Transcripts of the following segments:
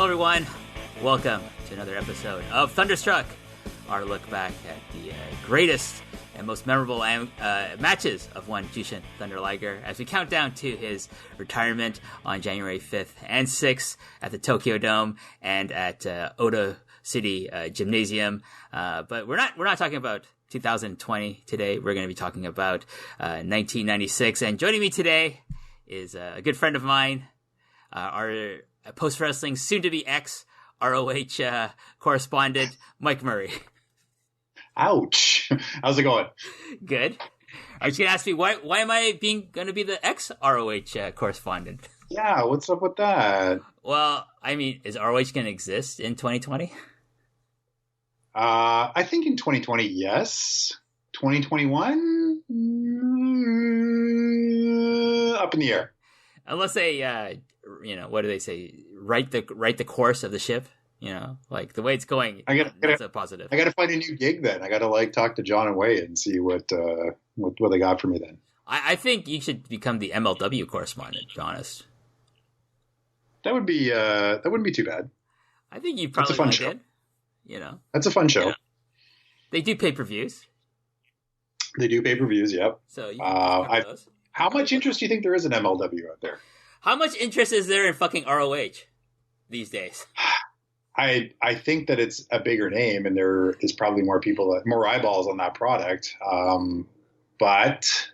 Hello everyone, welcome to another episode of Thunderstruck, our look back at the greatest and most memorable matches of one Jushin Thunder Liger as we count down to his retirement on January 5th and 6th at the Tokyo Dome and at Oda City Gymnasium. But we're not talking about 2020 today. We're going to be talking about 1996. And joining me today is a good friend of mine, our post-wrestling, soon-to-be ex-ROH correspondent, Mike Murray. Ouch. How's it going? Good. I was going to ask me, why am I going to be the ex-ROH correspondent? Yeah, what's up with that? Well, I mean, is ROH going to exist in 2020? I think in 2020, yes. 2021? Up in the air. Unless they, what do they say? Right the course of the ship. Like the way it's going. That's a positive. I got to find a new gig then. I got to talk to John and Wei and see what they got for me then. I think you should become the MLW correspondent. To be honest, that wouldn't be too bad. I think you probably would. That's a fun show. Yeah. They do pay-per-views. Yep. So those. How much interest do you think there is in MLW out there? How much interest is there in fucking ROH these days? I think that it's a bigger name and there is probably more eyeballs on that product. But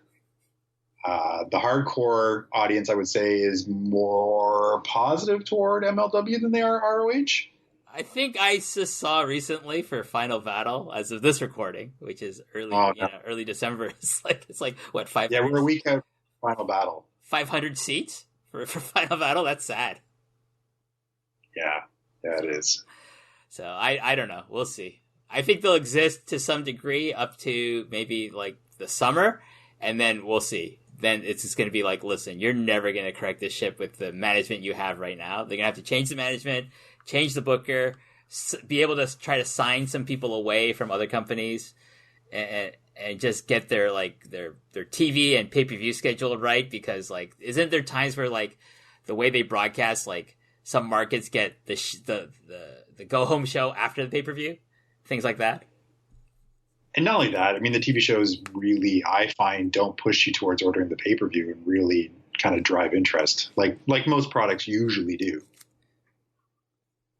the hardcore audience, I would say, is more positive toward MLW than they are ROH. I think I just saw recently for Final Battle, as of this recording, which is early December. It's like what, 500? Yeah, we're a week out from Final Battle. 500 seats for Final Battle. That's sad. Yeah, it is. So I don't know. We'll see. I think they'll exist to some degree up to maybe like the summer, and then we'll see. Then it's just going to be like, listen, you're never going to correct this ship with the management you have right now. They're going to have to change the management, change the booker, be able to try to sign some people away from other companies, and just get their TV and pay-per-view schedule right. Because isn't there times where the way they broadcast, some markets get the go home show after the pay-per-view, things like that. And not only that, I mean, the TV shows really, I find, don't push you towards ordering the pay-per-view and really kind of drive interest, like most products usually do.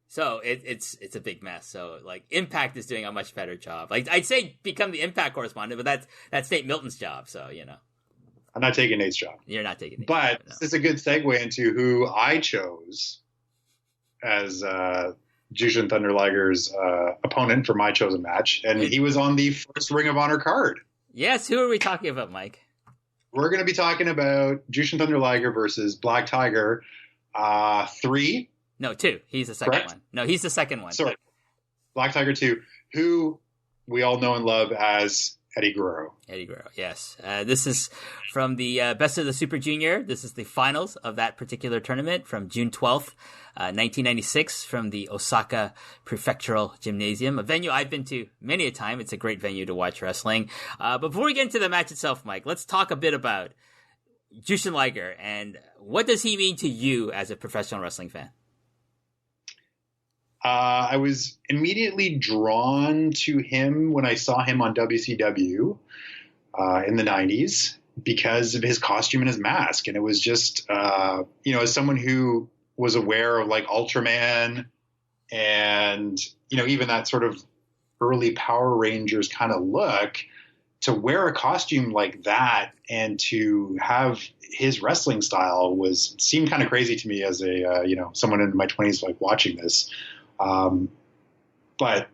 So it's a big mess. So Impact is doing a much better job. I'd say become the Impact correspondent, but that's Nate Milton's job. So I'm not taking Nate's job. You're not taking Nate's job. But no. This is a good segue into who I chose as Jushin Thunder Liger's opponent for my chosen match, and he was on the first Ring of Honor card. Yes, who are we talking about, Mike? We're going to be talking about Jushin Thunder Liger versus Black Tiger 3. No, 2. He's the second one. No, he's the second one. Sorry. Black Tiger 2, who we all know and love as Eddie Guerrero. Eddie Guerrero, yes. This is from the Best of the Super Junior. This is the finals of that particular tournament from June 12th, 1996, from the Osaka Prefectural Gymnasium, a venue I've been to many a time. It's a great venue to watch wrestling. But before we get into the match itself, Mike, let's talk a bit about Jushin Liger and what does he mean to you as a professional wrestling fan? I was immediately drawn to him when I saw him on WCW in the 90s because of his costume and his mask. And it was just, as someone who was aware of Ultraman and, even that sort of early Power Rangers kind of look, to wear a costume like that and to have his wrestling style seemed kind of crazy to me as a, someone in my 20s watching this. But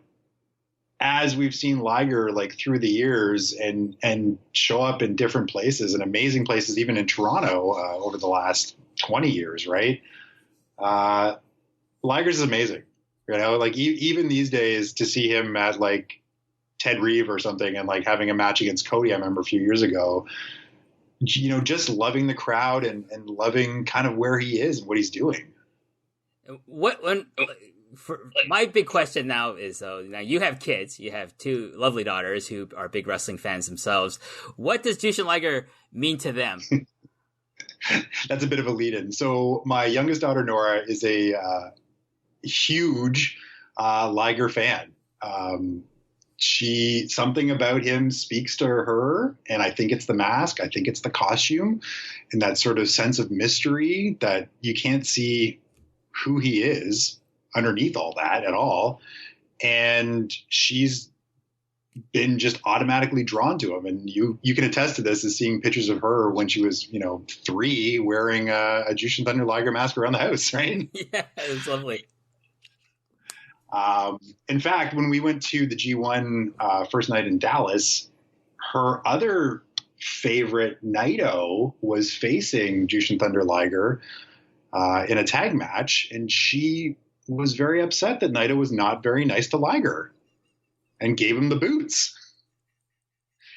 as we've seen Liger through the years and show up in different places and amazing places, even in Toronto, over the last 20 years, right? Liger's amazing, even these days to see him at Ted Reeve or something and having a match against Cody, I remember a few years ago, just loving the crowd and loving kind of where he is and what he's doing. My big question now is, now you have kids, you have 2 lovely daughters who are big wrestling fans themselves. What does Jushin Liger mean to them? That's a bit of a lead-in. So my youngest daughter, Nora, is huge Liger fan. Something about him speaks to her, and I think it's the mask. I think it's the costume and that sort of sense of mystery that you can't see who he is underneath all that at all. And she's been just automatically drawn to him. And you can attest to this as seeing pictures of her when she was, 3 wearing a Jushin Thunder Liger mask around the house, right? Yeah, it was lovely. In fact, when we went to the G1 first night in Dallas, her other favorite Naito was facing Jushin Thunder Liger in a tag match, and she was very upset that Naito was not very nice to Liger and gave him the boots.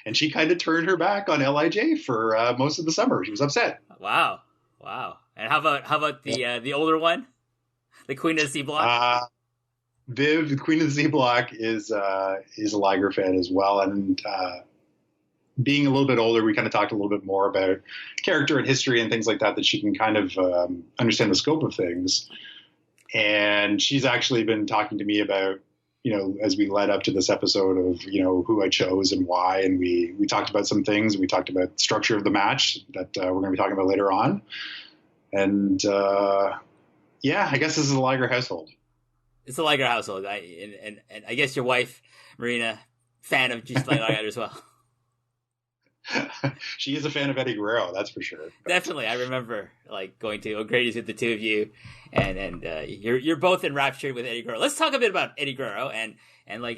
And she kind of turned her back on LIJ for most of the summer. She was upset. Wow. And how about the older one, the Queen of the Z Block? Viv, the Queen of the Z Block, is a Liger fan as well. And being a little bit older, we kind of talked a little bit more about character and history and things like that she can kind of understand the scope of things. And she's actually been talking to me about, as we led up to this episode of, who I chose and why. And we talked about some things. We talked about the structure of the match that we're going to be talking about later on. And I guess this is a Liger household. It's a Liger household. And I guess your wife, Marina, fan of Jushin Liger as well. She is a fan of Eddie Guerrero, that's for sure. Definitely. I remember going to O'Grady's with the two of you, and you're both enraptured with Eddie Guerrero. Let's talk a bit about Eddie Guerrero, and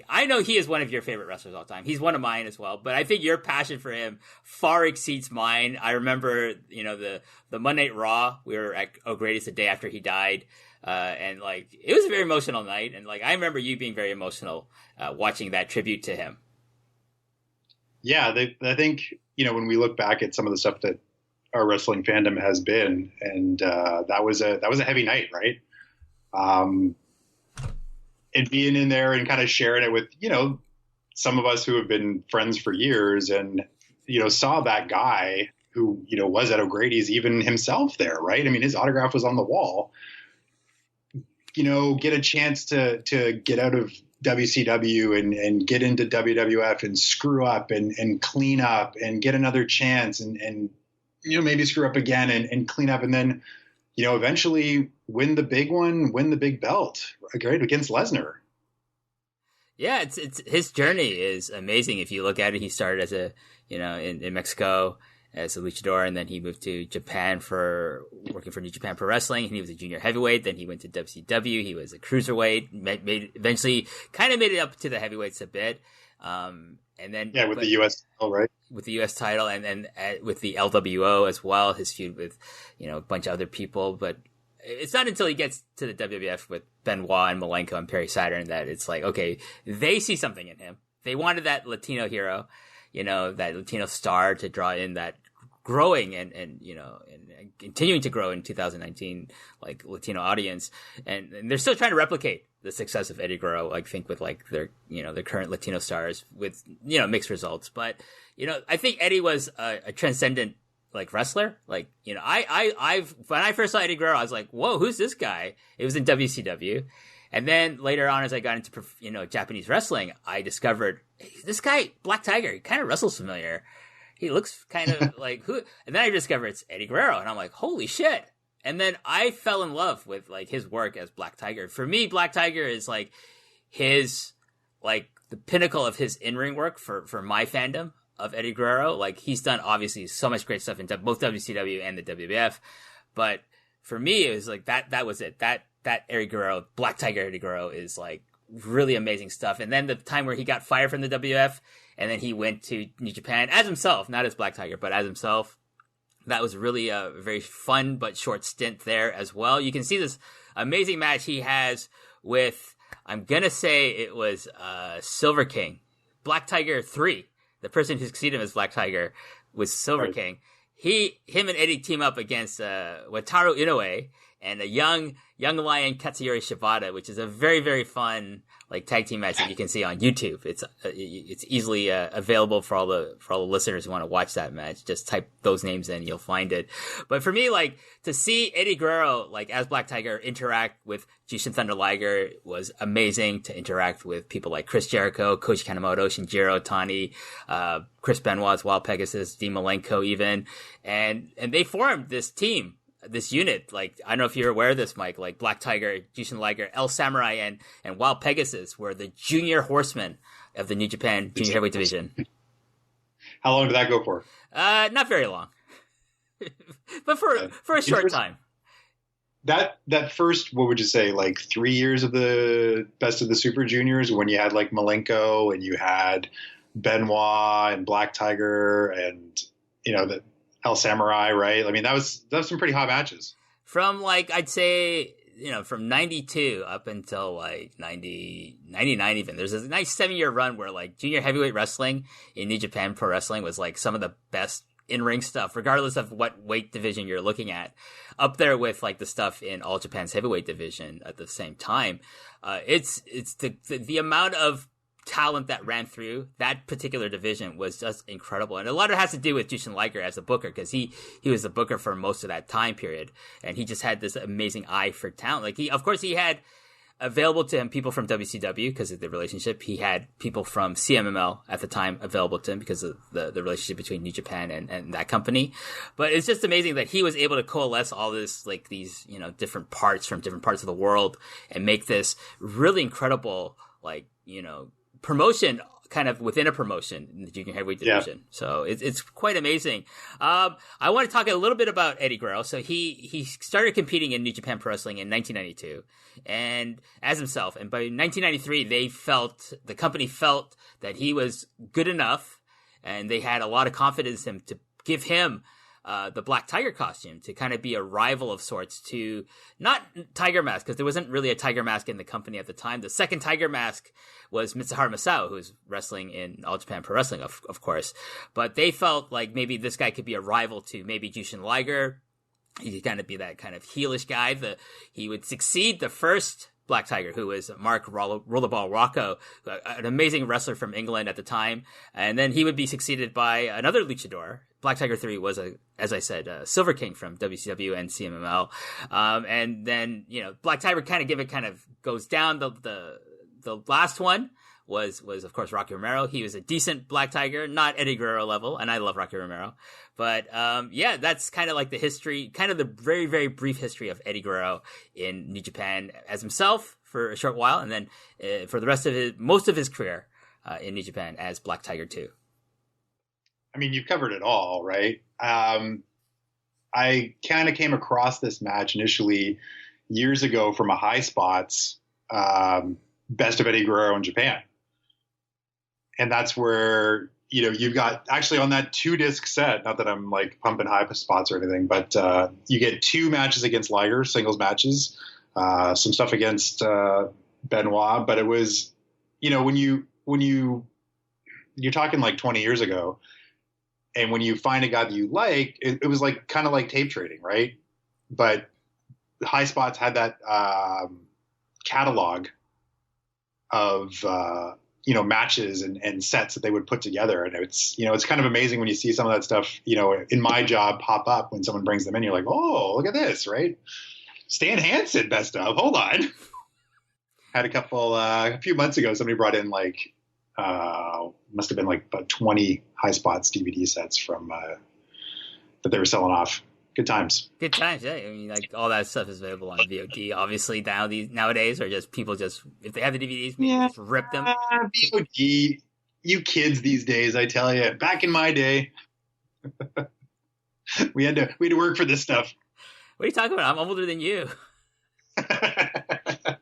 I know he is one of your favorite wrestlers of all time. He's one of mine as well, but I think your passion for him far exceeds mine. I remember, the Monday Night Raw. We were at O'Grady's the day after he died. And it was a very emotional night. And I remember you being very emotional, watching that tribute to him. Yeah. I think, when we look back at some of the stuff that our wrestling fandom has been, and, that was a heavy night, right? And being in there and kind of sharing it with, some of us who have been friends for years and, saw that guy who, was at O'Grady's, even himself there, right? I mean, his autograph was on the wall. Get a chance to get out of WCW and get into WWF and screw up and clean up and get another chance and maybe screw up again and clean up and then, eventually win the big one, win the big belt, right, against Lesnar. Yeah, it's his journey is amazing. If you look at it, he started as in Mexico as a luchador, and then he moved to Japan for working for New Japan Pro Wrestling, and he was a junior heavyweight. Then he went to WCW. He was a cruiserweight, eventually kind of made it up to the heavyweights a bit. And then with the U.S. title, right? With the U.S. title, and then with the LWO as well, his feud with, a bunch of other people. But it's not until he gets to the WWF with Benoit and Malenko and Perry Saturn that it's okay, they see something in him. They wanted that Latino hero, that Latino star to draw in that growing and continuing to grow in 2019, Latino audience. And they're still trying to replicate the success of Eddie Guerrero, I think, with their, their current Latino stars with, mixed results. But, I think Eddie was a transcendent, wrestler. When I first saw Eddie Guerrero, I was like, whoa, who's this guy? It was in WCW. And then later on, as I got into, Japanese wrestling, I discovered this guy, Black Tiger, he kind of wrestles familiar. He looks kind of like who? And then I discovered it's Eddie Guerrero, and I'm like, holy shit. And then I fell in love with his work as Black Tiger. For me, Black Tiger is his, the pinnacle of his in-ring work for my fandom of Eddie Guerrero. He's done obviously so much great stuff in both WCW and the WWF. But for me, it was that was it. That Eddie Guerrero, Black Tiger Eddie Guerrero is really amazing stuff. And then the time where he got fired from the WWF and then he went to New Japan as himself, not as Black Tiger, but as himself. That was really a very fun but short stint there as well. You can see this amazing match he has with, I'm going to say it was Silver King. Black Tiger 3. The person who succeeded him as Black Tiger was Silver King. Him and Eddie team up against Wataru Inoue and a young lion Katsuyori Shibata, which is a very, very fun like tag team match that you can see on YouTube. It's easily available for all the listeners who want to watch that match. Just type those names in, you'll find it. But for me, like to see Eddie Guerrero like as Black Tiger interact with Jushin Thunder Liger was amazing. To interact with people like Chris Jericho, Koji Kanemoto, Shinjiro Otani, Chris Benoit's Wild Pegasus, Dean Malenko even, and they formed this team, this unit. Like, I don't know if you're aware of this, Mike, like Black Tiger, Jushin Liger, El Samurai, and Wild Pegasus were the junior horsemen of the New Japan Junior Heavyweight Division. How long did that go for? Not very long, but for a short time. That first, what would you say, like 3 years of the Best of the Super Juniors, when you had like Malenko and you had Benoit and Black Tiger and, you know, the El Samurai, right? I mean, that was some pretty hot matches. From like, I'd say, you know, from 92 up until like 99 even. There's a nice 7-year run where like junior heavyweight wrestling in New Japan Pro Wrestling was like some of the best in-ring stuff, regardless of what weight division you're looking at, up there with like the stuff in All Japan's heavyweight division at the same time. It's the amount of talent that ran through that particular division was just incredible. And a lot of it has to do with Jushin Liger as a booker, because he was the booker for most of that time period. And he just had this amazing eye for talent. Like he had available to him people from WCW because of the relationship. He had people from CMML at the time available to him because of the relationship between New Japan and that company. But it's just amazing that he was able to coalesce all this, like these, you know, different parts from different parts of the world and make this really incredible, like, you know, promotion kind of within a promotion in the junior heavyweight division. Yeah. So it's quite amazing. I want to talk a little bit about Eddie Guerrero. So he started competing in New Japan Pro Wrestling in 1992 and as himself. And by 1993, the company felt that he was good enough and they had a lot of confidence in him to give him the Black Tiger costume to kind of be a rival of sorts to not Tiger Mask, because there wasn't really a Tiger Mask in the company at the time. The second Tiger Mask was Mitsuharu Masao, who's wrestling in All Japan Pro Wrestling, of course. But they felt like maybe this guy could be a rival to maybe Jushin Liger. He could kind of be that kind of heelish guy. He would succeed the first Black Tiger, who was Mark Rollerball Rocco, an amazing wrestler from England at the time. And then he would be succeeded by another luchador. Black Tiger 3 was, as I said, Silver King from WCW and CMML. And then, you know, Black Tiger kind of goes down. The last one was of course Rocky Romero. He was a decent Black Tiger, not Eddie Guerrero level, and I love Rocky Romero. But yeah, that's kind of like the history, kind of the very, very brief history of Eddie Guerrero in New Japan as himself for a short while, and then for the rest of most of his career in New Japan as Black Tiger 2. I mean, you've covered it all, right? I kind of came across this match initially years ago from a High Spots Best of Eddie Guerrero in Japan. And that's where, you know, you've got actually on that 2-disc set, not that I'm like pumping High Spots or anything, but you get 2 matches against Liger, singles matches, some stuff against Benoit. But it was, you know, when you're talking like 20 years ago, and when you find a guy that you like, it was like kind of like tape trading, right? But High Spots had that catalog of you know, matches and sets that they would put together, and it's, you know, it's kind of amazing when you see some of that stuff, you know, in my job pop up when someone brings them in. You're like, oh, look at this, right? Stan Hansen best of. Hold on. Had a few months ago, somebody brought in like. Must have been like about 20 High Spots DVD sets from that they were selling off. Good times. Good times, yeah. I mean, like all that stuff is available on VOD. Obviously, nowadays, or just people just if they have the DVDs, just rip them. VOD, you kids these days, I tell you. Back in my day, we had to work for this stuff. What are you talking about? I'm older than you. I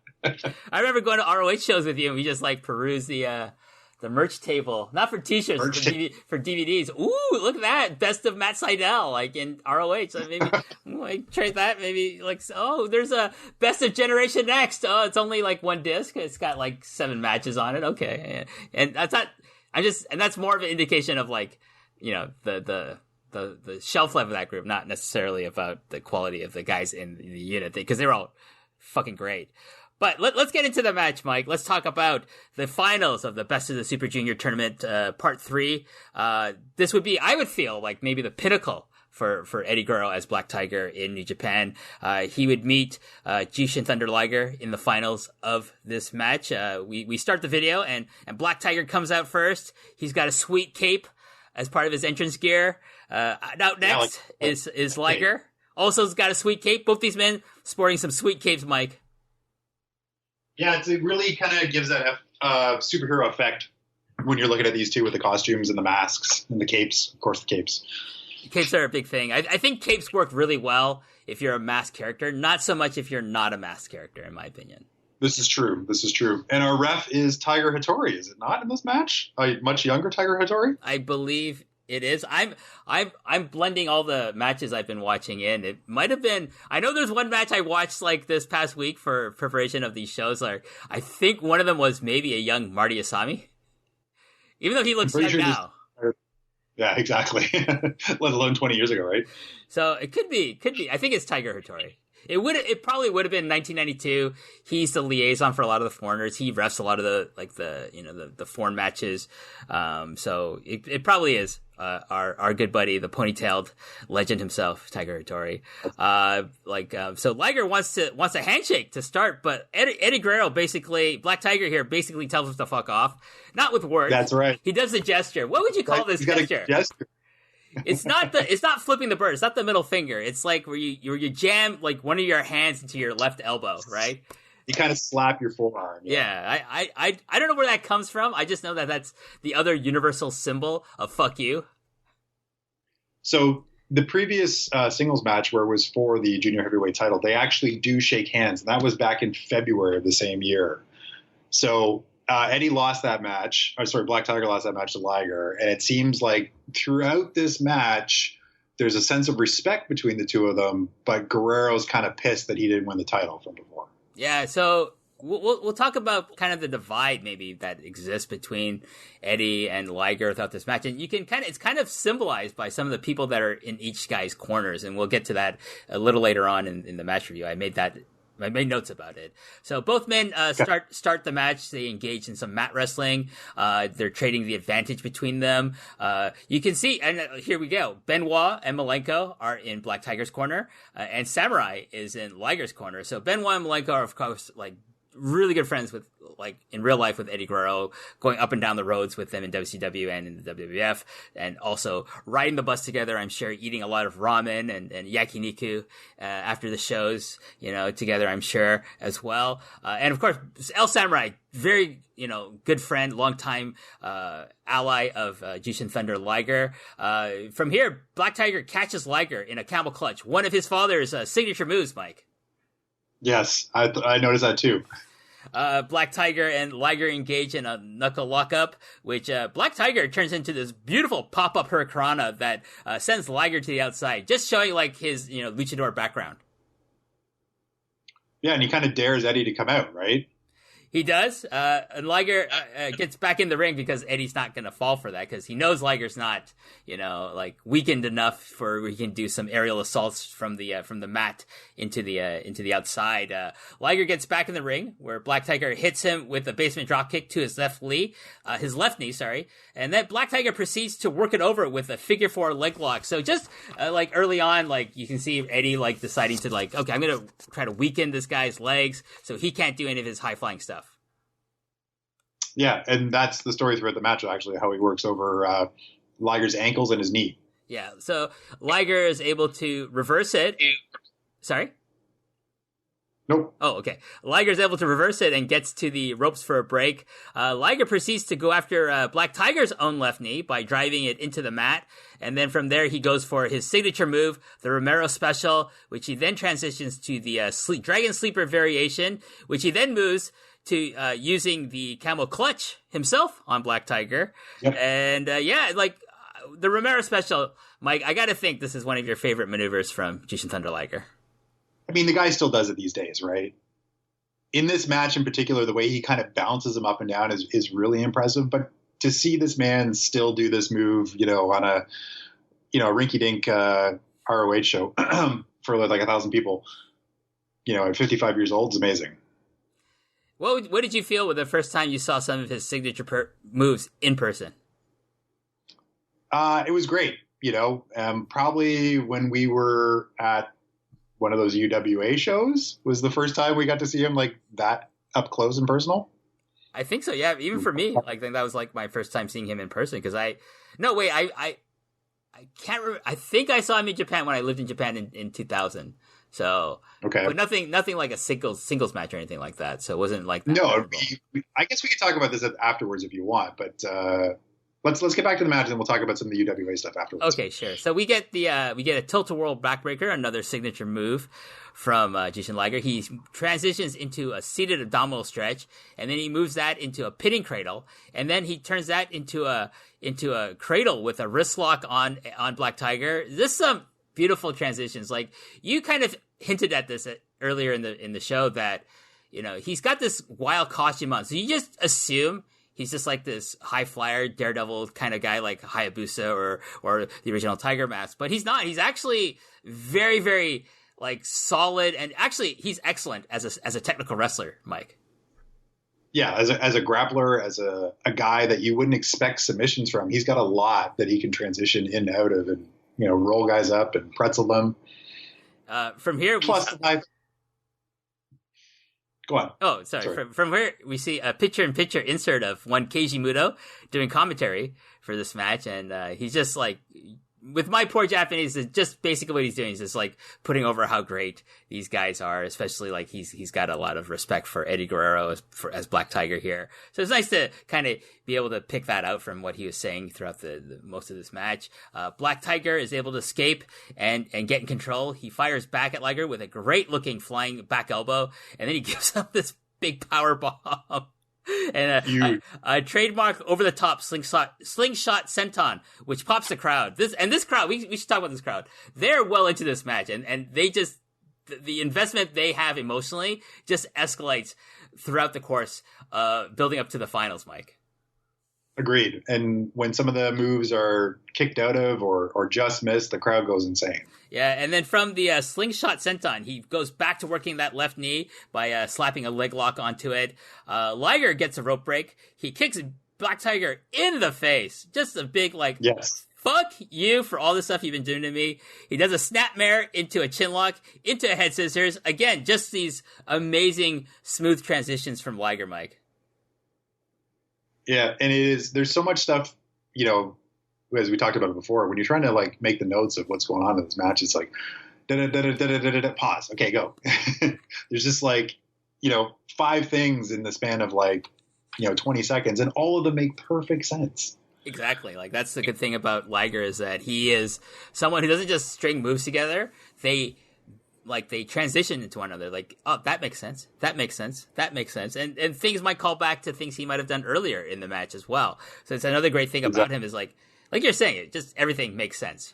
remember going to ROH shows with you, and we just like peruse the merch table, not for t-shirts, for DVDs. Ooh, look at that. Best of Matt Sydal, like in ROH. So maybe like trade that. Maybe like, oh, there's a Best of Generation Next. Oh, it's only like 1 disc. It's got like 7 matches on it. Okay. And that's not, and that's more of an indication of like, you know, the the shelf life of that group, not necessarily about the quality of the guys in the unit, because they were all fucking great. But let's get into the match, Mike. Let's talk about the finals of the Best of the Super Junior Tournament, Part 3. This would be, I would feel, like maybe the pinnacle for Eddie Guerrero as Black Tiger in New Japan. He would meet Jushin Thunder Liger in the finals of this match. We start the video, and Black Tiger comes out first. He's got a sweet cape as part of his entrance gear. Out next is Liger. Also has got a sweet cape. Both these men sporting some sweet capes, Mike. Yeah, it really kind of gives that superhero effect when you're looking at these two with the costumes and the masks and the capes. Of course, the capes. Capes are a big thing. I think capes work really well if you're a masked character, not so much if you're not a masked character, in my opinion. This is true. And our ref is Tiger Hattori, is it not, in this match? A much younger Tiger Hattori? I believe it is. I'm blending all the matches I've been watching in. It might have been. I know there's one match I watched like this past week for preparation of these shows. Like I think one of them was maybe a young Marty Asami, even though he looks young now. Yeah, exactly. Let alone 20 years ago, right? So it could be. I think it's Tiger Hattori. It probably would have been 1992. He's the liaison for a lot of the foreigners. He refs a lot of the foreign matches. So it probably is our good buddy, the ponytailed legend himself, Tiger Hattori. So Liger wants a handshake to start, but Eddie Guerrero Black Tiger here basically tells him to fuck off. Not with words. That's right. He does the gesture. What would you call this gesture? It's not flipping the bird. It's not the middle finger. It's like where you jam like one of your hands into your left elbow, right? You kind of slap your forearm. Yeah. I don't know where that comes from. I just know that that's the other universal symbol of fuck you. So the previous singles match where it was for the junior heavyweight title, they actually do shake hands. And that was back in February of the same year. So Eddie lost that match. Black Tiger lost that match to Liger. And it seems like throughout this match, there's a sense of respect between the two of them. But Guerrero's kind of pissed that he didn't win the title from before. Yeah, so we'll talk about kind of the divide maybe that exists between Eddie and Liger throughout this match. And it's kind of symbolized by some of the people that are in each guy's corners. And we'll get to that a little later on in the match review. I made notes about it. So both men start the match. They engage in some mat wrestling. They're trading the advantage between them. You can see, and here we go. Benoit and Malenko are in Black Tiger's corner, and Samurai is in Liger's corner. So Benoit and Malenko are, of course, like really good friends with, like, in real life with Eddie Guerrero, going up and down the roads with them in WCW and in the WWF, and also riding the bus together, I'm sure, eating a lot of ramen and yakiniku after the shows, together, I'm sure, as well. And of course, El Samurai, very, good friend, longtime ally of Jushin Thunder Liger. From here, Black Tiger catches Liger in a camel clutch, one of his father's signature moves, Mike. Yes, I noticed that too. Black Tiger and Liger engage in a knuckle lockup, which Black Tiger turns into this beautiful pop-up hurricanrana that sends Liger to the outside, just showing like his luchador background. Yeah, and he kind of dares Eddie to come out, right? He does, and Liger gets back in the ring because Eddie's not going to fall for that, because he knows Liger's not, weakened enough for he can do some aerial assaults from the mat into the outside. Liger gets back in the ring where Black Tiger hits him with a basement dropkick to his left knee, and then Black Tiger proceeds to work it over with a figure four leg lock. So just early on, you can see Eddie deciding to okay, I'm going to try to weaken this guy's legs so he can't do any of his high flying stuff. Yeah, and that's the story throughout the match, actually, how he works over Liger's ankles and his knee. Yeah, so Liger is able to reverse it. Sorry? Nope. Oh, okay. Liger's able to reverse it and gets to the ropes for a break. Liger proceeds to go after Black Tiger's own left knee by driving it into the mat. And then from there, he goes for his signature move, the Romero Special, which he then transitions to the Dragon Sleeper variation, which he then moves to using the camel clutch himself on Black Tiger. Yep. And the Romero Special, Mike, I gotta think this is one of your favorite maneuvers from Jushin Thunder Liger. I mean, the guy still does it these days, right? In this match in particular, the way he kind of bounces him up and down is really impressive. But to see this man still do this move, on a rinky-dink ROH show for like 1,000 people, at 55 years old is amazing. What did you feel with the first time you saw some of his signature moves in person? It was great. Probably when we were at one of those UWA shows was the first time we got to see him like that up close and personal. I think so. Yeah. Even for me, like that was like my first time seeing him in person. Cause I can't remember. I think I saw him in Japan when I lived in Japan in 2000. So, okay. But nothing like a singles match or anything like that. So it wasn't like that. No, I guess we could talk about this afterwards if you want, but, let's get back to the match and we'll talk about some of the UWA stuff afterwards. Okay, sure. So we get a tilt-a-whirl backbreaker, another signature move from Jushin Liger. He transitions into a seated abdominal stretch, and then he moves that into a pitting cradle, and then he turns that into a cradle with a wrist lock on Black Tiger. This is some beautiful transitions. Like you kind of hinted at this earlier in the show that he's got this wild costume on, so you just assume he's just like this high flyer, daredevil kind of guy like Hayabusa or the original Tiger Mask. But he's not. He's actually very, very like solid. And actually, he's excellent as a technical wrestler, Mike. Yeah, as a grappler, as a guy that you wouldn't expect submissions from. He's got a lot that he can transition in and out of and, roll guys up and pretzel them. From here, plus the knife. Go on. Oh, sorry. From where we see a picture-in-picture insert of one Keiji Muto doing commentary for this match, and he's just like, with my poor Japanese, just basically what he's doing is just like putting over how great these guys are, especially like he's got a lot of respect for Eddie Guerrero as Black Tiger here. So it's nice to kind of be able to pick that out from what he was saying throughout the most of this match. Black Tiger is able to escape and get in control. He fires back at Liger with a great looking flying back elbow, and then he gives up this big power bomb. And a trademark over the top slingshot senton, which pops the crowd. This crowd, we should talk about this crowd. They're well into this match, and they just the investment they have emotionally just escalates throughout the course, building up to the finals, Mike. Agreed. And when some of the moves are kicked out of or just missed, the crowd goes insane. Yeah, and then from the slingshot senton, he goes back to working that left knee by slapping a leg lock onto it. Liger gets a rope break. He kicks Black Tiger in the face. Just a big, yes. Fuck you for all the stuff you've been doing to me. He does a snapmare into a chin lock, into a head scissors. Again, just these amazing, smooth transitions from Liger, Mike. Yeah, and there's so much stuff, as we talked about it before, when you're trying to make the notes of what's going on in this match, it's like pause. Okay, go. There's just 5 things in the span of 20 seconds, and all of them make perfect sense. Exactly. That's the good thing about Liger is that he is someone who doesn't just string moves together. They transition into one another. Oh, that makes sense. That makes sense. That makes sense. And things might call back to things he might have done earlier in the match as well. So it's another great thing about him is like you're saying, it just everything makes sense.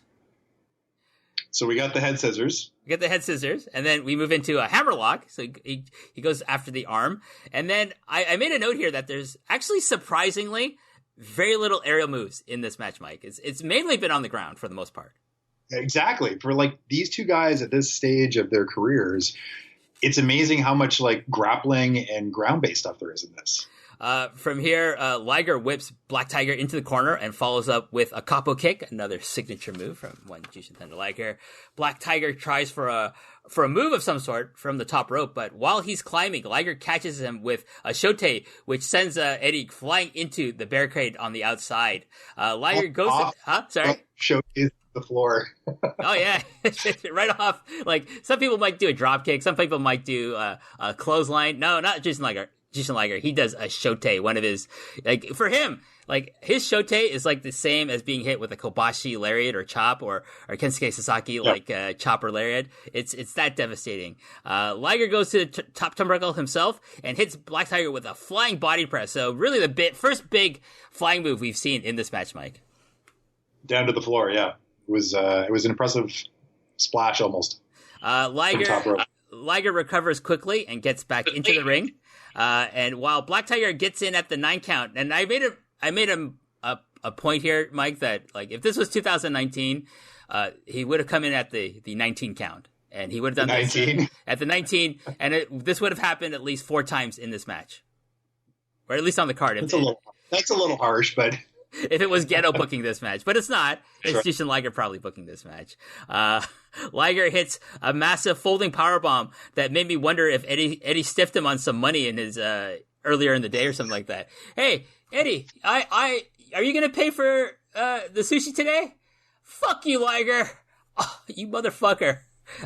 So we got the head scissors. And then we move into a hammerlock. So he goes after the arm. And then I made a note here that there's actually surprisingly very little aerial moves in this match, Mike. It's mainly been on the ground for the most part. Exactly. For these two guys at this stage of their careers, it's amazing how much grappling and ground-based stuff there is in this. From here, Liger whips Black Tiger into the corner and follows up with a capo kick, another signature move from one Jushin Thunder Liger. Black Tiger tries for a move of some sort from the top rope, but while he's climbing, Liger catches him with a shote, which sends Eddie flying into the barricade on the outside. Liger goes sorry? Shote is the floor. Oh yeah, right off. Some people might do a drop kick, some people might do a clothesline. No, not Jushin Liger. Jushin Liger, he does a shote. One of his, for him, his shote is the same as being hit with a Kobashi lariat or chop or Kensuke Sasaki, chop or lariat. It's that devastating. Liger goes to the top turnbuckle himself and hits Black Tiger with a flying body press. So really first big flying move we've seen in this match, Mike. Down to the floor, yeah. It was an impressive splash almost. Liger recovers quickly and gets back into the ring. And while Black Tiger gets in at the 9 count, and I made a a point here, Mike, that like if this was 2019, he would have come in at the 19 count, and he would have done 19 this at the 19, and this would have happened at least 4 times in this match, or at least on the card. That's a little harsh, but if it was Ghetto booking this match, but it's not. It's sure. Jushin Liger probably booking this match. Liger hits a massive folding powerbomb that made me wonder if Eddie stiffed him on some money in his earlier in the day or something like that. Hey, Eddie, are you gonna pay for the sushi today? Fuck you, Liger. Oh, you motherfucker.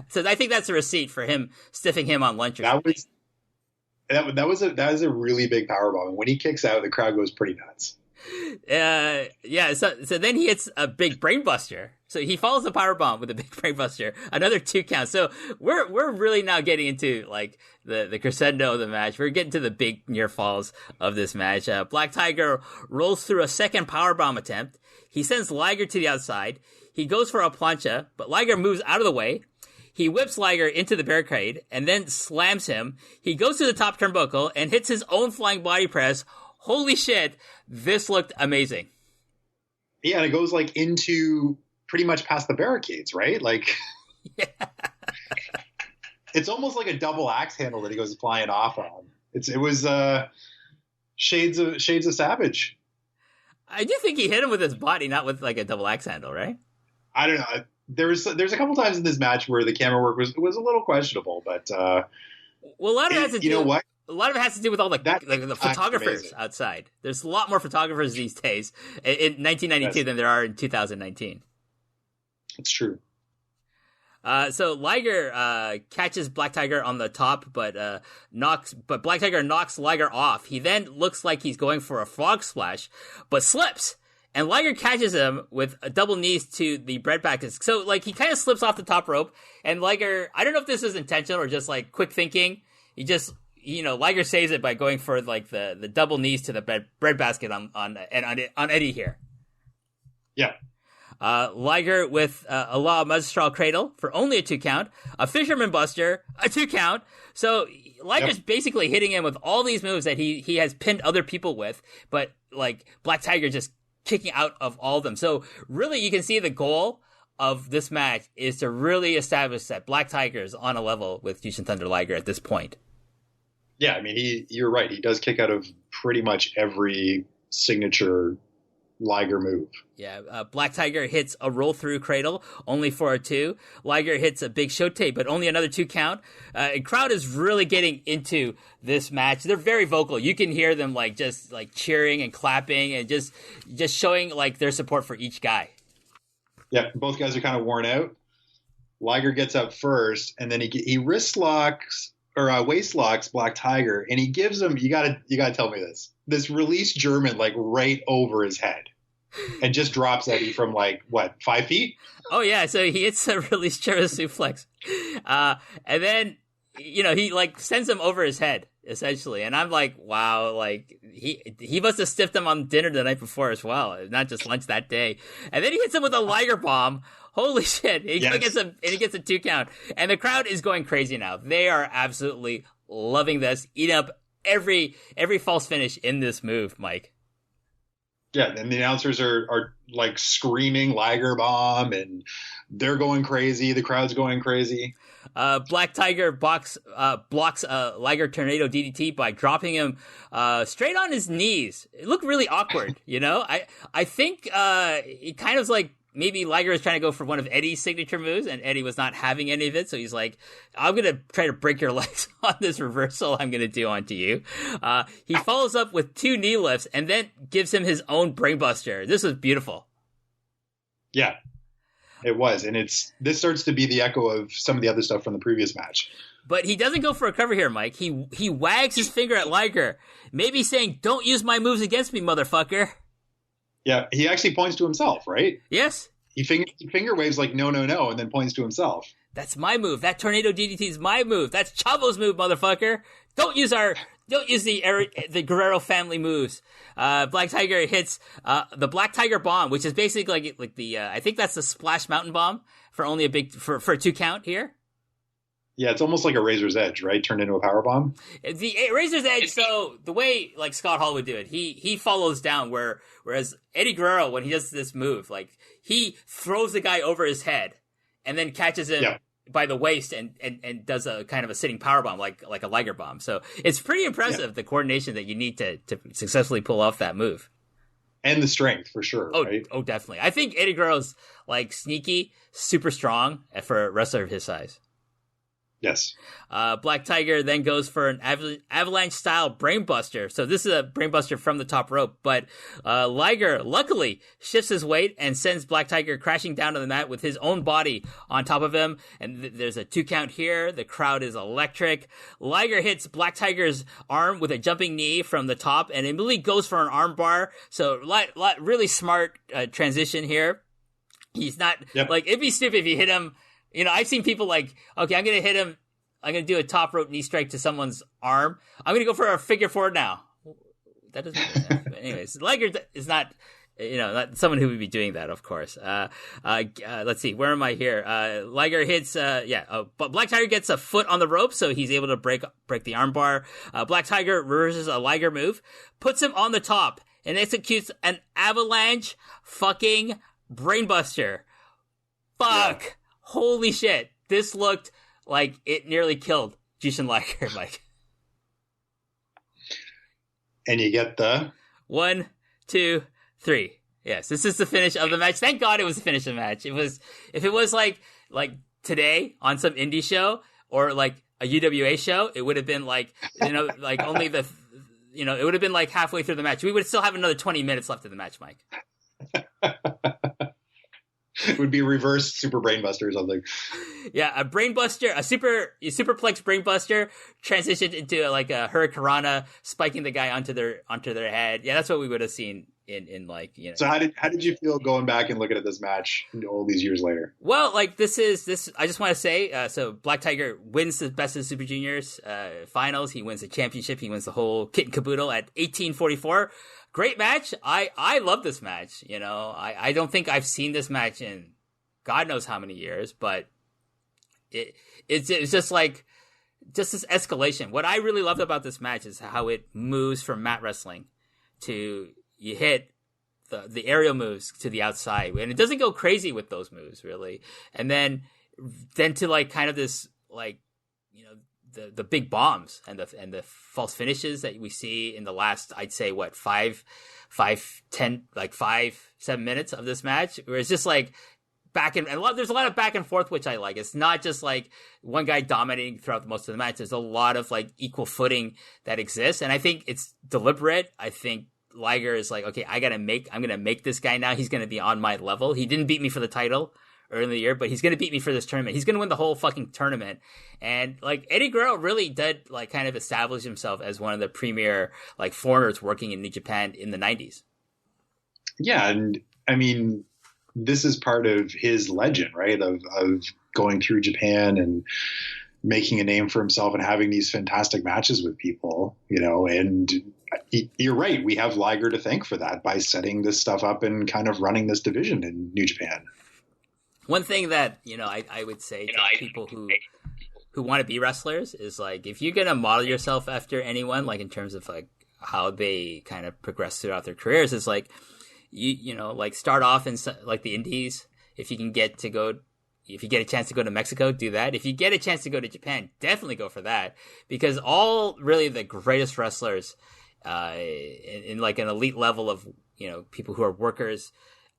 So I think that's a receipt for him stiffing him on lunch or something. That was a really big powerbomb. When he kicks out, the crowd goes pretty nuts. Yeah. So then he hits a big brainbuster. So he follows the powerbomb with a big brainbuster, another 2 counts. So we're really now getting into like the crescendo of the match. We're getting to the big near falls of this match. Black Tiger rolls through a second powerbomb attempt. He sends Liger to the outside. He goes for a plancha, but Liger moves out of the way. He whips Liger into the barricade and then slams him. He goes to the top turnbuckle and hits his own flying body press. Holy shit, this looked amazing. Yeah, and it goes like into pretty much past the barricades, right? Like, yeah. It's almost like a double axe handle that he goes flying off on. It was shades of Savage. I do think he hit him with his body, not with like a double axe handle, right? I don't know. There's a couple times in this match where the camera work was a little questionable, but well, a lot of it has to do. You know what? A lot of it has to do with all the photographers outside. There's a lot more photographers these days in 1992 than there are in 2019. It's true. So Liger catches Black Tiger on the top, but Black Tiger knocks Liger off. He then looks like he's going for a frog splash, but slips. And Liger catches him with a double knees to the breadbasket. So, like, he kind of slips off the top rope, and Liger, I don't know if this is intentional or just, like, quick thinking. He just, Liger saves it by going for, like, the double knees to the breadbasket on Eddie here. Yeah. Liger with a La Magistral Cradle for only a 2 count. A Fisherman Buster, a 2 count. So, Liger's basically hitting him with all these moves that he has pinned other people with, but, like, Black Tiger just kicking out of all of them. So really you can see the goal of this match is to really establish that Black Tiger is on a level with Jushin Thunder Liger at this point. Yeah, I mean, you're right. He does kick out of pretty much every signature Liger move. Yeah, Black Tiger hits a roll through cradle only for a 2. Liger hits a big shote, but only another 2 count. And crowd is really getting into this match. They're very vocal. You can hear them like just like cheering and clapping and just showing like their support for each guy. Yeah, both guys are kind of worn out. Liger gets up first, and then he wrist locks or waist locks Black Tiger, and he gives him you gotta tell me this release German like right over his head. And just drops Eddie from 5 feet? Oh yeah, so he hits a release German suplex. And then, he like sends him over his head, essentially. And I'm like, wow, like he must have stiffed him on dinner the night before as well, not just lunch that day. And then he hits him with a Liger bomb. Holy shit. He gets a 2 count. And the crowd is going crazy now. They are absolutely loving this, eating up every false finish in this move, Mike. Yeah, and the announcers are like screaming Liger bomb, and they're going crazy. The crowd's going crazy. Black Tiger blocks Liger Tornado DDT by dropping him straight on his knees. It looked really awkward, I think it kind of like maybe Liger was trying to go for one of Eddie's signature moves, and Eddie was not having any of it, so he's like, I'm going to try to break your legs on this reversal I'm going to do onto you. He follows up with 2 knee lifts, and then gives him his own brainbuster. This was beautiful. Yeah, it was, and this starts to be the echo of some of the other stuff from the previous match. But he doesn't go for a cover here, Mike. He wags his finger at Liger, maybe saying, don't use my moves against me, motherfucker. Yeah, he actually points to himself, right? Yes. He finger waves like, no, and then points to himself. That's my move. That Tornado DDT is my move. That's Chavo's move, motherfucker. Don't use the Guerrero family moves. Black Tiger hits the Black Tiger bomb, which is basically like the I think that's the Splash Mountain bomb for only for a 2 count here. Yeah, it's almost like a razor's edge, right? Turned into a power bomb. The Razor's Edge, so the way like Scott Hall would do it, he follows down whereas Eddie Guerrero, when he does this move, like he throws the guy over his head and then catches him by the waist and does a kind of a sitting power bomb like a Liger bomb. So it's pretty impressive the coordination that you need to successfully pull off that move. And the strength for sure. Right? Oh, definitely. I think Eddie Guerrero's like sneaky, super strong for a wrestler of his size. Yes. Black Tiger then goes for an avalanche-style brainbuster. So this is a brainbuster from the top rope, but Liger luckily shifts his weight and sends Black Tiger crashing down to the mat with his own body on top of him. And there's a 2 count here. The crowd is electric. Liger hits Black Tiger's arm with a jumping knee from the top and immediately goes for an arm bar. So really smart transition here. He's not like, it'd be stupid if you hit him. You know, I've seen people like, okay, I'm going to hit him. I'm going to do a top rope knee strike to someone's arm. I'm going to go for a figure 4 now. That doesn't, but anyways, Liger is not, not someone who would be doing that, of course. Let's see, where am I here? Liger hits, but Black Tiger gets a foot on the rope, so he's able to break the armbar. Black Tiger reverses a Liger move, puts him on the top, and executes an avalanche fucking brainbuster. Fuck. Yeah. Holy shit. This looked like it nearly killed Jushin Liger, Mike. And you get the 1, 2, 3. Yes, this is the finish of the match. Thank God it was the finish of the match. If it was like today on some indie show or like a UWA show, it would have been like, like only it would have been like halfway through the match. We would still have another 20 minutes left of the match, Mike. It would be reverse super brainbuster or something. Yeah, a brainbuster, a superplex brainbuster transitioned into like a hurricanrana, spiking the guy onto their head. Yeah, that's what we would have seen in like, So how did you feel going back and looking at this match all these years later? Well, like this. I just want to say, so Black Tiger wins the Best of the Super Juniors finals. He wins the championship. He wins the whole kit and caboodle at 1844. Great match. I love this match. I don't think I've seen this match in God knows how many years, but it's just like this escalation. What I really loved about this match is how it moves from mat wrestling to you hit the aerial moves to the outside, and it doesn't go crazy with those moves really, and then to like kind of this like the big bombs and the false finishes that we see in the last, I'd say 7 minutes of this match, where it's just like there's a lot of back and forth, which I like. It's not just like one guy dominating throughout most of the match. There's a lot of like equal footing that exists, and I think it's deliberate. I think Liger is like, okay, I'm gonna make this guy now. He's gonna be on my level. He didn't beat me for the title early in the year, but he's going to beat me for this tournament. He's going to win the whole fucking tournament. And like Eddie Guerrero really did like kind of establish himself as one of the premier like foreigners working in New Japan in the 90s. Yeah. And I mean, this is part of his legend, right? Of going through Japan and making a name for himself and having these fantastic matches with people, and you're right. We have Liger to thank for that by setting this stuff up and kind of running this division in New Japan. One thing that, I would say to people who want to be wrestlers is like, if you're going to model yourself after anyone, like in terms of like how they kind of progress throughout their careers, is like, like start off in like the indies. If you get a chance to go to Mexico, do that. If you get a chance to go to Japan, definitely go for that, because all really the greatest wrestlers, in like an elite level of, people who are workers,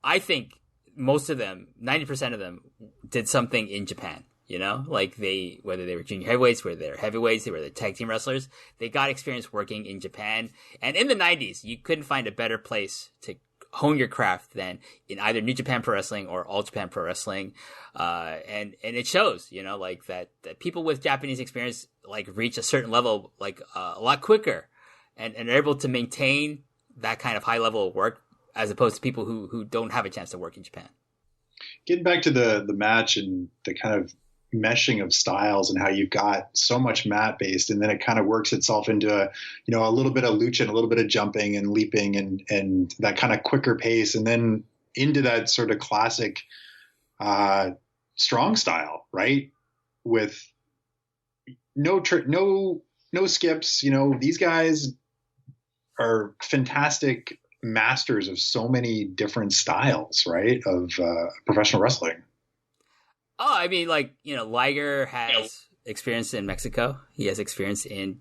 I think, most of them, 90% of them, did something in Japan, like whether they were junior heavyweights, whether they were heavyweights, they were the tag team wrestlers, they got experience working in Japan. And in the 90s, you couldn't find a better place to hone your craft than in either New Japan Pro Wrestling or All Japan Pro Wrestling. And it shows, like that people with Japanese experience, like reach a certain level, like a lot quicker and are able to maintain that kind of high level of work, as opposed to people who don't have a chance to work in Japan. Getting back to the match and the kind of meshing of styles and how you've got so much mat based, and then it kind of works itself into a little bit of lucha and a little bit of jumping and leaping and that kind of quicker pace, and then into that sort of classic strong style, right? With no skips. You know, these guys are fantastic masters of so many different styles, right? Of professional wrestling. Oh, I mean, like, you know, Liger has experience in Mexico. He has experience in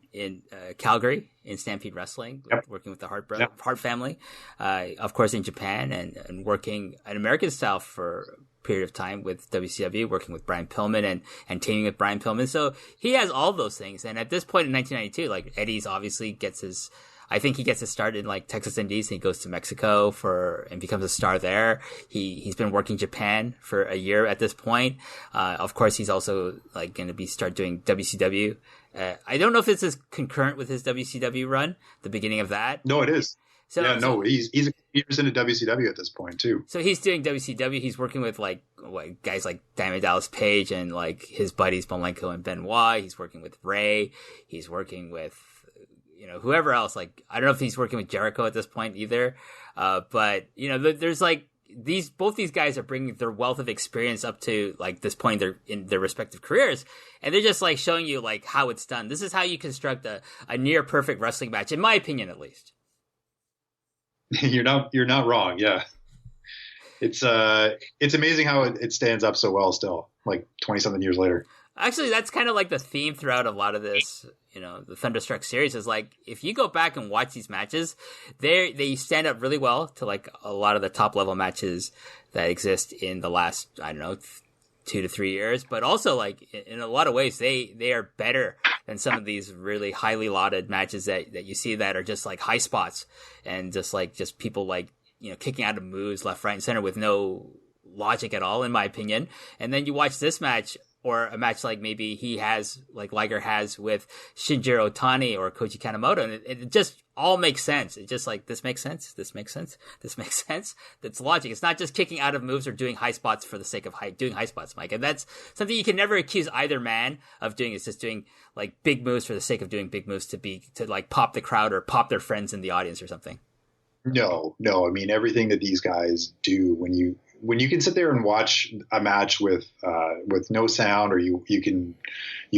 Calgary in Stampede Wrestling, working with the Hart family. Of course, in Japan and working an American style for a period of time with WCW, working with Brian Pillman and teaming with Brian Pillman. So he has all those things. And at this point in 1992, like, Eddie's obviously I think he gets his start in like Texas Indies and he goes to Mexico and becomes a star there. He's been working Japan for a year at this point. Of course, he's also like going to start doing WCW. I don't know if this is concurrent with his WCW run, the beginning of that. No, it is. He's years into WCW at this point too. So he's doing WCW. He's working with like guys like Diamond Dallas Page and like his buddies Malenko and Benoit. He's working with Ray. He's working with, you know, whoever else. Like, I don't know if he's working with Jericho at this point either. But you know, there's like both these guys are bringing their wealth of experience up to like this point in their respective careers. And they're just like showing you like how it's done. This is how you construct a near perfect wrestling match, in my opinion, at least. You're not wrong. Yeah. It's amazing how it stands up so well still, like 20 something years later. Actually, that's kind of like the theme throughout a lot of this, you know, the Thunderstruck series is like, if you go back and watch these matches, they stand up really well to like a lot of the top level matches that exist in the last, I don't know, 2 to 3 years. But also like in a lot of ways, they are better than some of these really highly lauded matches that you see that are just like high spots and just people like, you know, kicking out of moves left, right, and center with no logic at all, in my opinion. And then you watch this match, or a match like maybe Liger has with Shinjiro Otani or Koji Kanemoto, and it just all makes sense. It just like, this makes sense, this makes sense, this makes sense. That's logic. It's not just kicking out of moves or doing high spots for the sake of doing high spots, Mike. And that's something you can never accuse either man of doing. It's just doing like big moves for the sake of doing big moves to like pop the crowd or pop their friends in the audience or something. No. I mean, everything that these guys do, when you can sit there and watch a match with no sound, or you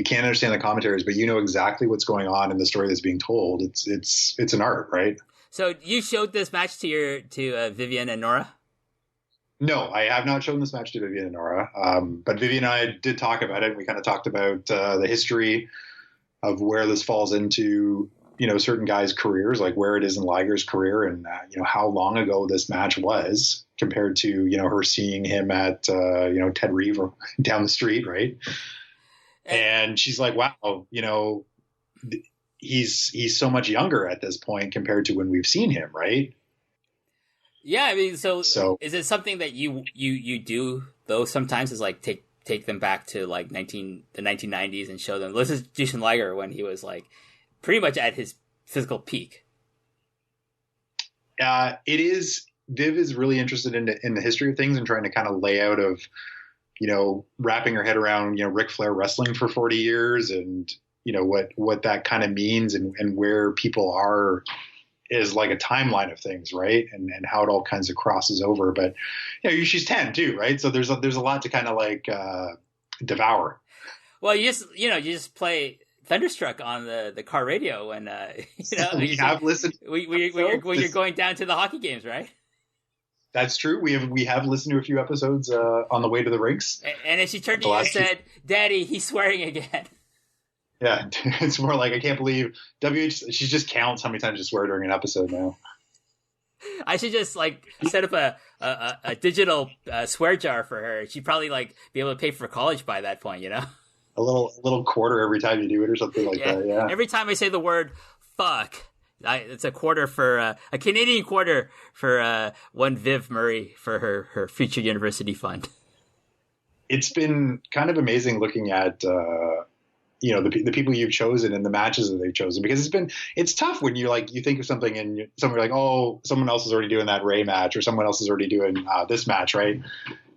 can't understand the commentaries, but you know exactly what's going on in the story that's being told. It's an art, right? So you showed this match to Vivian and Nora? No, I have not shown this match to Vivian and Nora. But Vivian and I did talk about it. We kind of talked about the history of where this falls into, you know, certain guys' careers, like where it is in Liger's career, and you know, how long ago this match was compared to, you know, her seeing him at you know, Ted Reeve down the street, right? And she's like, wow, you know, he's so much younger at this point compared to when we've seen him, right? Yeah, I mean, so is it something that you do though sometimes, is like take them back to like the 1990s and show them, this is Jushin Liger when he was like pretty much at his physical peak? It is. Viv is really interested in the history of things and trying to kind of lay out of, you know, wrapping her head around, you know, Ric Flair wrestling for 40 years and, you know, what that kind of means and where people are is like a timeline of things, right? And how it all kinds of crosses over. But, you know, she's 10 too, right? So there's a lot to kind of like devour. Well, you just play Thunderstruck on the car radio when you know, we have listened when you're going down to the hockey games, right? That's true. We have listened to a few episodes on the way to the rinks. And then she turned to you and said, "Daddy, he's swearing again." Yeah, it's more like, I can't believe she just counts how many times you swear during an episode now. I should just like set up a digital swear jar for her. She'd probably like be able to pay for college by that point, you know. A little quarter every time you do it or something like that. Yeah. Every time I say the word "fuck," it's a quarter for a Canadian quarter for one Viv Murray for her future university fund. It's been kind of amazing looking at you know, the people you've chosen and the matches that they've chosen, because it's tough when you think of something and someone like, oh, someone else is already doing that Ray match, or someone else is already doing this match, right?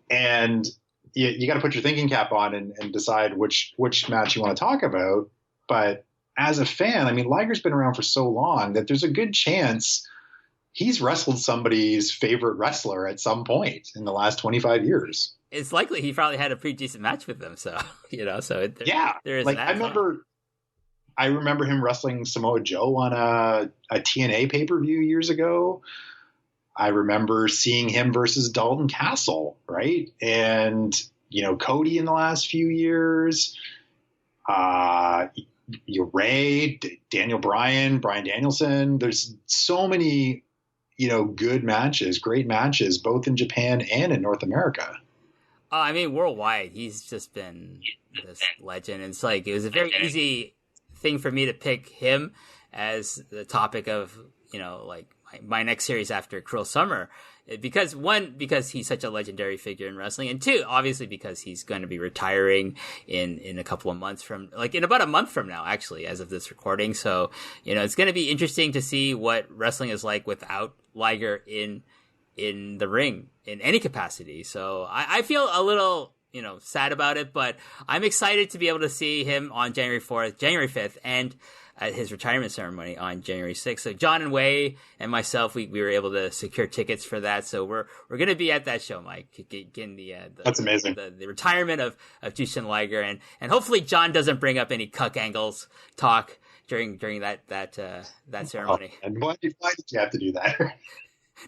And you got to put your thinking cap on and decide which match you want to talk about. But as a fan, I mean, Liger's been around for so long that there's a good chance he's wrestled somebody's favorite wrestler at some point in the last 25 years. It's likely he probably had a pretty decent match with them. So, you know, there is yeah. There is like, I remember I remember him wrestling Samoa Joe on a TNA pay-per-view years ago. I remember seeing him versus Dalton Castle, right? And, Cody in the last few years. Ray, Daniel Bryan, Bryan Danielson. There's so many, good matches, great matches, both in Japan and in North America. I mean, worldwide, he's just been this legend. And it's like, it was a very easy thing for me to pick him as the topic of, like my next series after Cruel Summer. Because one, because he's such a legendary figure in wrestling, and two, obviously because he's going to be retiring in a couple of months in about a month from now, actually, as of this recording. So, it's going to be interesting to see what wrestling is like without Liger in the ring in any capacity. So I feel a little, sad about it, but I'm excited to be able to see him on January 4th, January 5th, and at his retirement ceremony on January 6th. So John and Wei and myself, we were able to secure tickets for that. So we're going to be at that show, Mike, getting that's amazing. The retirement of Jushin Liger, and hopefully John doesn't bring up any cuck angles talk during that ceremony. Oh, and why did you have to do that?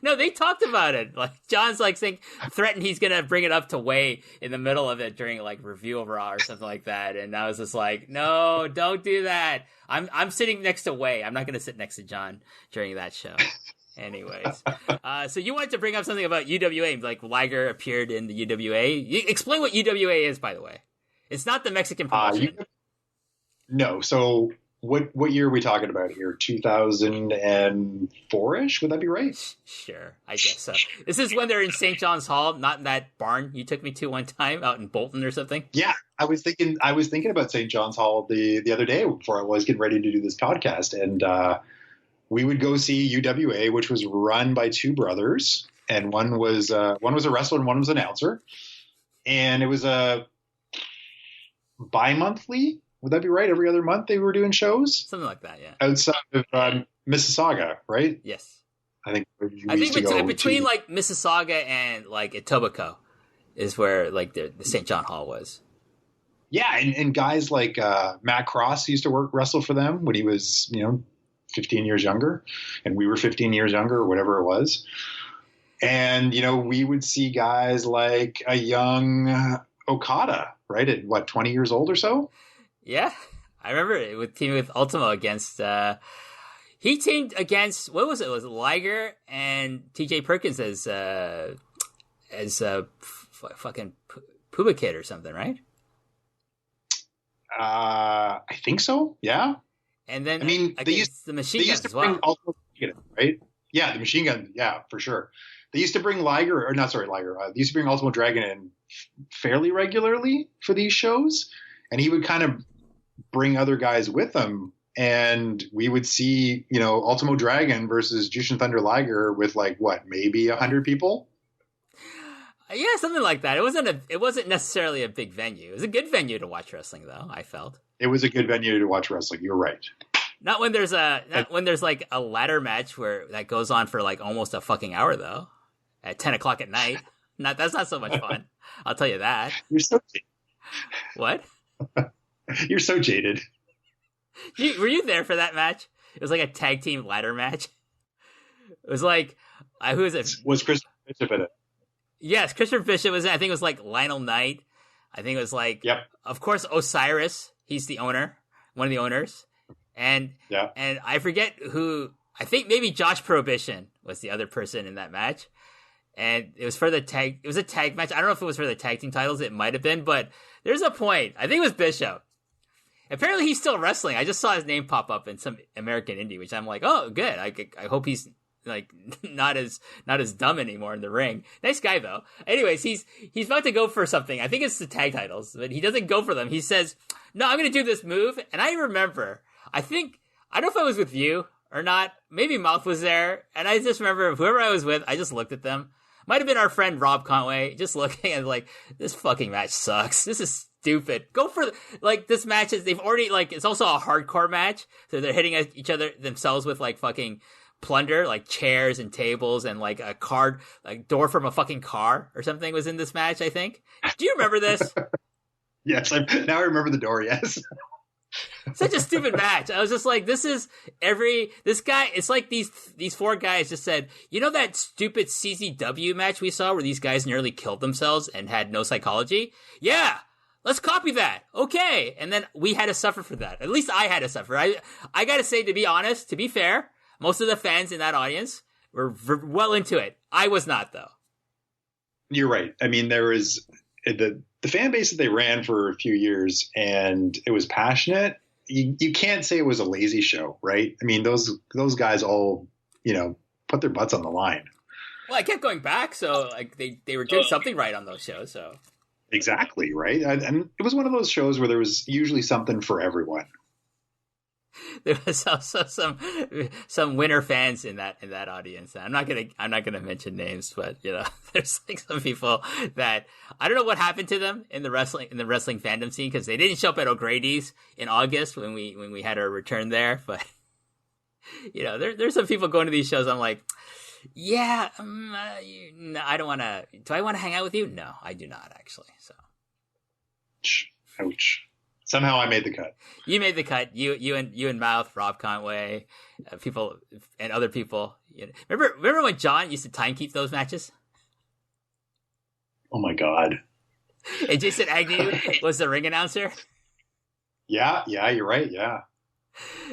No, they talked about it. Like John's threatened he's gonna bring it up to Wei in the middle of it during review of Raw or something like that. And I was just like, no, don't do that. I'm sitting next to Wei. I'm not gonna sit next to John during that show. Anyways, so you wanted to bring up something about UWA, like Liger appeared in the UWA. Explain what UWA is, by the way. It's not the Mexican promotion. No, so. What year are we talking about here? 2004-ish? Would that be right? Sure, I guess so. This is when they're in St. John's Hall, not in that barn you took me to one time out in Bolton or something. Yeah, I was thinking about St. John's Hall the other day before I was getting ready to do this podcast, and we would go see UWA, which was run by two brothers, and one was a wrestler and one was an announcer, and it was a bi-monthly. Would that be right? Every other month they were doing shows? Something like that, yeah. Outside of Mississauga, right? Yes. I think between Mississauga and Etobicoke is where the St. John Hall was. Yeah, and guys like Matt Cross used to wrestle for them when he was, 15 years younger, and we were 15 years younger or whatever it was. And, we would see guys like a young Okada, right? At 20 years old or so? Yeah, I remember it with teaming with Ultimo against. He teamed against what was it? Was it Liger and T.J. Perkins as fucking Puba Kid or something, right? I think so. Yeah. And then they used the Machine Guns to as well, right? Yeah, the Machine Gun. Yeah, for sure. They used to bring Liger. They used to bring Ultimo Dragon in fairly regularly for these shows, and he would kind of bring other guys with him, and we would see, Ultimo Dragon versus Jushin Thunder Liger with maybe 100 people. Yeah, something like that. It wasn't necessarily a big venue. It was a good venue to watch wrestling, though. I felt it was a good venue to watch wrestling. You're right. Not when there's a ladder match that goes on for almost a fucking hour though, at 10 o'clock at night. That's not so much fun. I'll tell you that. You're so what? You're so jaded. Were you there for that match? It was like a tag team ladder match. It was who was it? Was Christopher Bishop in it? Yes, Christopher Bishop was in it. I think it was Lionel Knight. I think it was yep. Of course, Osiris. He's the owner, one of the owners. And I forget who, I think maybe Josh Prohibition was the other person in that match. And it was a tag match. I don't know if it was for the tag team titles. It might have been, but there's a point. I think it was Bishop. Apparently he's still wrestling. I just saw his name pop up in some American indie, which I'm like, oh, good. I hope he's not as dumb anymore in the ring. Nice guy though. Anyways, he's about to go for something. I think it's the tag titles, but he doesn't go for them. He says, no, I'm going to do this move. And I remember, I don't know if I was with you or not. Maybe Mouth was there. And I just remember whoever I was with, I just looked at them. Might have been our friend Rob Conway, just looking and this fucking match sucks. This is stupid. Go for this match they've already it's also a hardcore match. So they're hitting at each other themselves with fucking plunder, chairs and tables and a card, door from a fucking car or something was in this match, I think. Do you remember this? Yes, now I remember the door, yes. Such a stupid match. I was just like, this guy, it's like these four guys just said, you know that stupid CZW match we saw where these guys nearly killed themselves and had no psychology? Yeah, let's copy that. Okay. And then we had to suffer for that. At least I had to suffer. I gotta say, to be honest, to be fair, most of the fans in that audience were well into it. I was not, though. You're right. I mean, there was the fan base that they ran for a few years, and it was passionate. You can't say it was a lazy show, right? I mean, those guys all, put their butts on the line. Well, I kept going back, so like they were doing something right on those shows. So exactly, right. And it was one of those shows where there was usually something for everyone. There was also some winner fans in that audience. I'm not gonna mention names, but there's like some people that I don't know what happened to them in the wrestling fandom scene, because they didn't show up at O'Grady's in August when we had our return there. But there's some people going to these shows. I'm like, yeah, I don't want to. Do I want to hang out with you? No, I do not actually. So, ouch. Somehow I made the cut. You made the cut. You and Mouth, Rob Conway, people and other people. Remember when John used to timekeep those matches? Oh my God! And Jason Agnew was the ring announcer. Yeah, you're right. Yeah.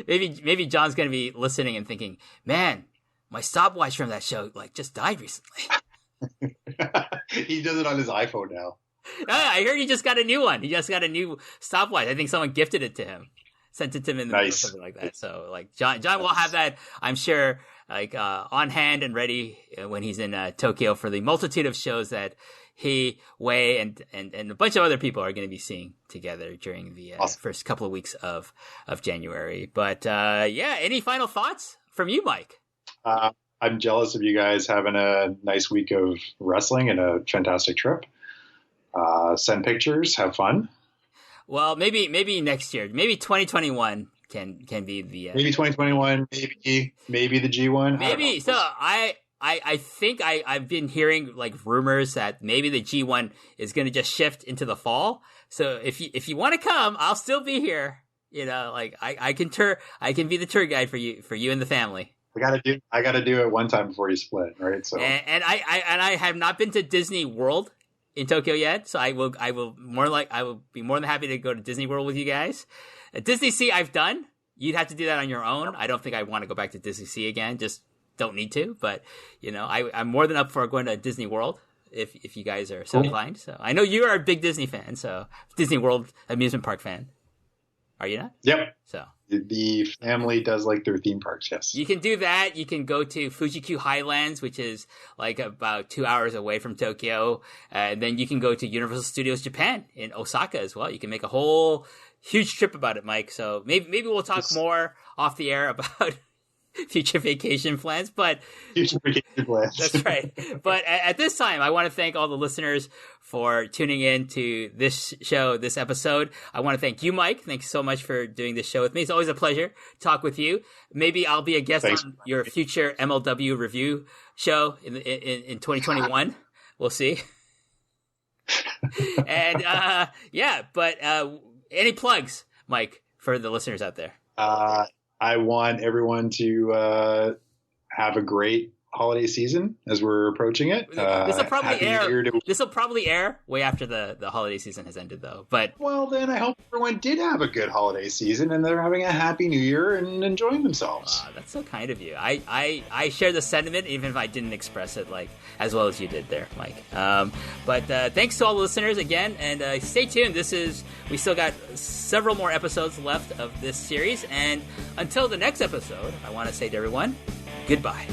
Maybe John's gonna be listening and thinking, man, my stopwatch from that show just died recently. He does it on his iPhone now. I heard he just got a new one. He just got a new stopwatch. I think someone gifted it to him, sent it to him in the mail or something like that. So, like John will have that, I'm sure, on hand and ready when he's in Tokyo for the multitude of shows that he, Wei, and a bunch of other people are going to be seeing together during the first couple of weeks of January. But any final thoughts from you, Mike? I'm jealous of you guys having a nice week of wrestling and a fantastic trip. Send pictures, have fun. Well, maybe next year, maybe 2021 can be the maybe 2021, maybe the G1. Maybe so. I think I've been hearing like rumors that maybe the G1 is going to just shift into the fall. So if you want to come, I'll still be here. I can be the tour guide for you and the family. I gotta do it one time before you split, right? So and I have not been to Disney World in Tokyo yet, so I will be more than happy to go to Disney World with you guys. Disney Sea I've done. You'd have to do that on your own. I don't think I want to go back to Disney Sea again. Just don't need to. But I'm more than up for going to Disney World if you guys are so inclined. So I know you are a big Disney fan, so Disney World amusement park fan. Are you not? Yep. So the family does like their theme parks, yes. You can do that. You can go to Fuji-Q Highlands, which is like about 2 hours away from Tokyo. And then you can go to Universal Studios Japan in Osaka as well. You can make a whole huge trip about it, Mike. So maybe we'll talk more off the air about future vacation plans, future vacation plans. That's right. But at this time, I want to thank all the listeners for tuning in to this show, this episode. I want to thank you, Mike. Thanks so much for doing this show with me. It's always a pleasure to talk with you. Maybe I'll be a guest on your future MLW review show in 2021. We'll see. And but any plugs, Mike, for the listeners out there? I want everyone to have a great holiday season as we're approaching it. This will probably air way after the holiday season has ended, though. But well, then I hope everyone did have a good holiday season and they're having a happy New Year and enjoying themselves. That's so kind of you. I share the sentiment, even if I didn't express it like as well as you did there, Mike. But thanks to all the listeners again, and stay tuned. We still got several more episodes left of this series, and until the next episode, I want to say to everyone, goodbye.